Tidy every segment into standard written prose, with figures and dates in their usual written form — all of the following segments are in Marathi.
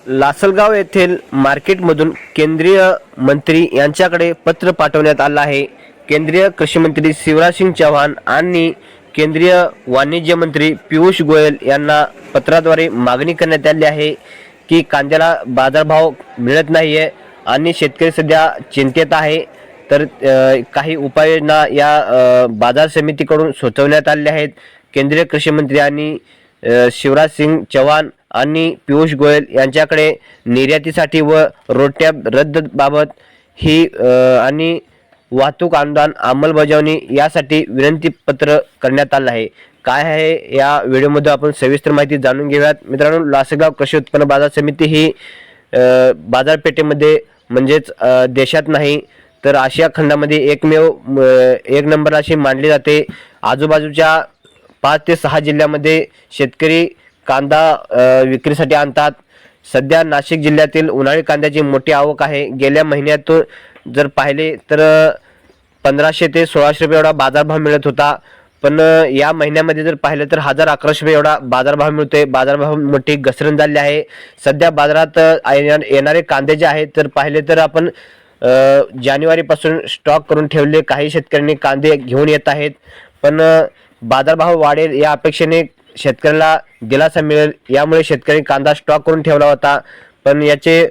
लासलगाव येथील मार्केटमधून केंद्रीय मंत्री यांच्याकडे पत्र पाठवण्यात आलं आहे। केंद्रीय कृषी मंत्री शिवराज सिंग चौहान आणि केंद्रीय वाणिज्य मंत्री पियुष गोयल यांना पत्राद्वारे मागणी करण्यात आली आहे की कांद्याला बाजारभाव मिळत नाहीये आणि शेतकरी सध्या चिंतेत आहे। तर काही उपाययोजना या बाजार समितीकडून सुचवण्यात आल्या आहेत। केंद्रीय कृषी मंत्री आणि शिवराज सिंग चौहान आणि पियुष गोयल यांच्याकडे निर्यातीसाठी व रोट्या रद्द बाबत ही आणि वाहतूक अनुदान अंमलबजावणी यासाठी विनंती पत्र करण्यात आलं आहे। काय आहे या व्हिडिओमध्ये आपण सविस्तर माहिती जाणून घेऊयात। मित्रांनो, लासलगाव कृषी उत्पन्न बाजार समिती ही बाजारपेठेमध्ये म्हणजेच देशात नाही तर आशिया खंडामध्ये एकमेव एक नंबर अशी मानली जाते। आजूबाजूच्या 5 ते 6 जिल्ह्यामध्ये शेतकरी कांदा विक्रीसाठी आणतात। सध्या नाशिक जिल्ह्यातील उन्हाळी कांद्याची मोठी आवक आहे। गेल्या महिन्यात जर पाहिले तर 1500 ते 1600 रुपये एवढा बाजारभाव मिळत होता, पण या महिन्यामध्ये जर पाहिलं तर 1000-1100 रुपये एवढा बाजारभाव मिळतोय। बाजारभाव मोठी घसरण झाली आहे। सध्या बाजारात येणारे कांदे जे आहेत तर पाहिले तर आपण जानेवारीपासून स्टॉक करून ठेवले काही शेतकऱ्यांनी कांदे घेऊन येत आहेत, पण बाजारभाव वाढेल या अपेक्षेने शेतकऱ्याला दिलासा मिळेल यामुळे शेतकरी कांदा स्टॉक करून ठेवला होता, पण याचे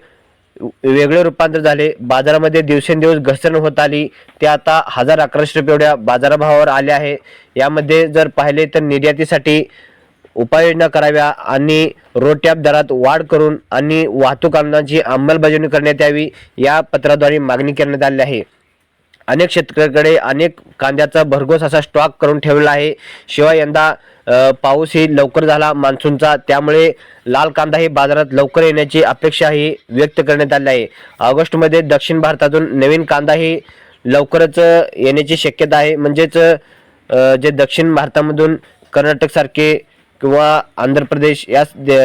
वेगळे रूपांतर झाले। बाजारामध्ये दिवसेंदिवस घसरण होत आली, ते आता 1000-1100 रुपये एवढ्या बाजारभावावर आले आहे। यामध्ये जर पाहिले तर निर्यातीसाठी उपाययोजना कराव्या आणि रोट्या दरात वाढ करून आणि वाहतूक अनुदानाची अंमलबजावणी करण्यात यावी या पत्राद्वारे मागणी करण्यात आली आहे। अनेक शेतकऱ्यांकडे अनेक कांद्याचा भरघोस असा स्टॉक करून ठेवला आहे। शिवाय यंदा पाऊसही लवकर झाला मान्सूनचा, त्यामुळे लाल कांदा ही बाजारात लवकर येण्याची अपेक्षाही व्यक्त करण्यात आली आहे। ऑगस्टमध्ये दक्षिण भारतातून नवीन कांदाही लवकरच येण्याची शक्यता आहे। म्हणजेच जे दक्षिण भारतामधून कर्नाटकसारखे किंवा आंध्र प्रदेश या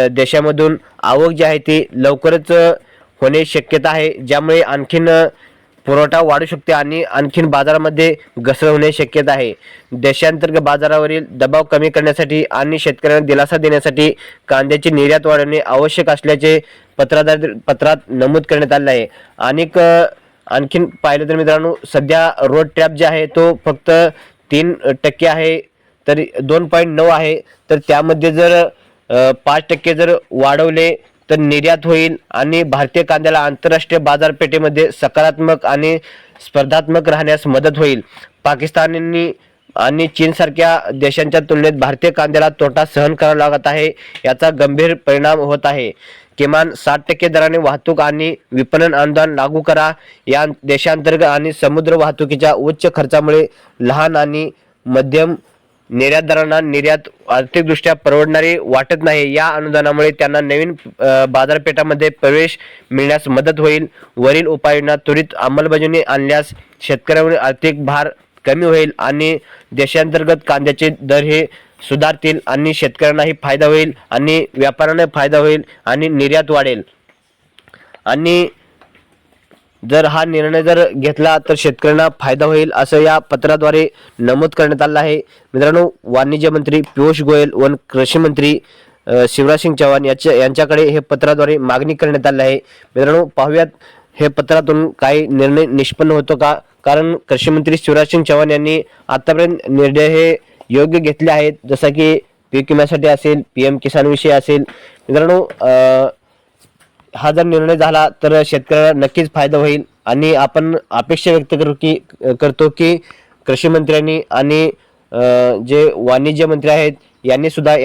देशामधून आवक जी आहे ती लवकरच होण्याची शक्यता आहे, ज्यामुळे आणखीन पुरवठा वाढू शकते आणि आणखीन बाजारामध्ये घसरण होण्याची शक्यता आहे। देशांतर्गत बाजारावरील दबाव कमी करण्यासाठी आणि शेतकऱ्यांना दिलासा देण्यासाठी कांद्याची निर्यात वाढवणे आवश्यक असल्याचे पत्रात नमूद करण्यात आले आहे। आणखीन पाहिलं तर मित्रांनो, सध्या रोड ट्रॅप जे आहे तो फक्त 3% आहे, तर 2.9 आहे, तर त्यामध्ये जर 5% जर वाढवले तर निर्यात होईल आणि भारतीय कांद्याला आंतरराष्ट्रीय बाजारपेठेमध्ये सकारात्मक आणि स्पर्धात्मक राहण्यास मदत होईल। पाकिस्तान आणि चीनसारख्या देशांच्या तुलनेत भारतीय कांद्याला तोटा सहन करावा लागत आहे, याचा गंभीर परिणाम होत आहे। किमान 60% दराने वाहतूक आणि विपणन अनुदान लागू करा। या देशांतर्गत आणि समुद्र वाहतुकीच्या उच्च खर्चामुळे लहान आणि मध्यम निर्यातदारांना निर्यात आर्थिकदृष्ट्या परवडणारी वाटत नाही। या अनुदानामुळे त्यांना नवीन बाजारपेठांमध्ये प्रवेश मिळण्यास मदत होईल। वरील उपाययोजना त्वरित अंमलबजावणी आणल्यास शेतकऱ्यांवर आर्थिक भार कमी होईल आणि देशांतर्गत कांद्याचे दर हे सुधारतील आणि शेतकऱ्यांनाही फायदा होईल आणि व्यापाऱ्यांना फायदा होईल आणि निर्यात वाढेल। आणि जर हा निर्णय जर घेतला तर शेतकऱ्यांना फायदा होईल असं या पत्राद्वारे नमूद करण्यात आलं आहे। मित्रांनो, वाणिज्य मंत्री पियुष गोयल व कृषी मंत्री शिवराज सिंग चौहान यांच्याकडे हे पत्राद्वारे मागणी करण्यात आली आहे। मित्रांनो, पाहूयात हे पत्रातून काही निर्णय निष्पन्न होतो का, कारण कृषी मंत्री शिवराज सिंग चौहान यांनी आतापर्यंत निर्णय हे योग्य घेतले आहेत, जसं की पीक विम्यासाठी असेल, PM किसान विषय असेल। मित्रांनो, हा जर निर्णय झाला तर शेतकऱ्याला नक्कीच फायदा होईल आणि आपण अपेक्षा व्यक्त करतो की कृषी मंत्र्यांनी आणि जे वाणिज्य मंत्री आहेत यांनी सुद्धा